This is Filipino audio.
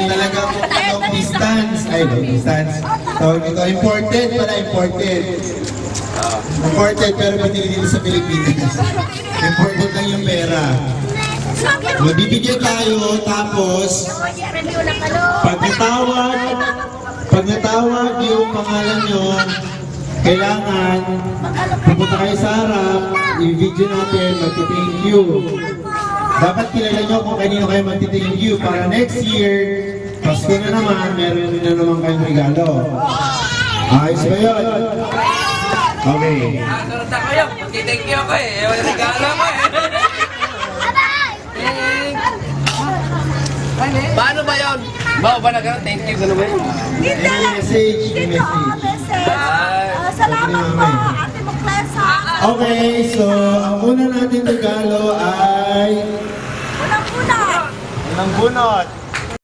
talagang long distance. Ay, long distance. Tawag ito, imported pala, imported. Imported pero binili dito sa Pilipinas. Imported lang yung pera. Magbibigyan tayo, tapos pag natawag yung pangalan nyo, kailangan pupunta kayo sa harap, i-video natin, magti-thank you. Dapat kilala nyo kung kanino kayo magti-thank you para next year, Pasko na naman, meron na naman kayong regalo. Ayos ba yun? Okay. Sunod ako yun. Magti-thank you ako eh. Yung regalo ko eh. Paano ba yun? Bao ba nagkaroon? Thank you. Gano'n ba yun? Message. Salamat po, Ate Buklesa. Okay, so ang una natin regalo ay Unang-una. unang bunot.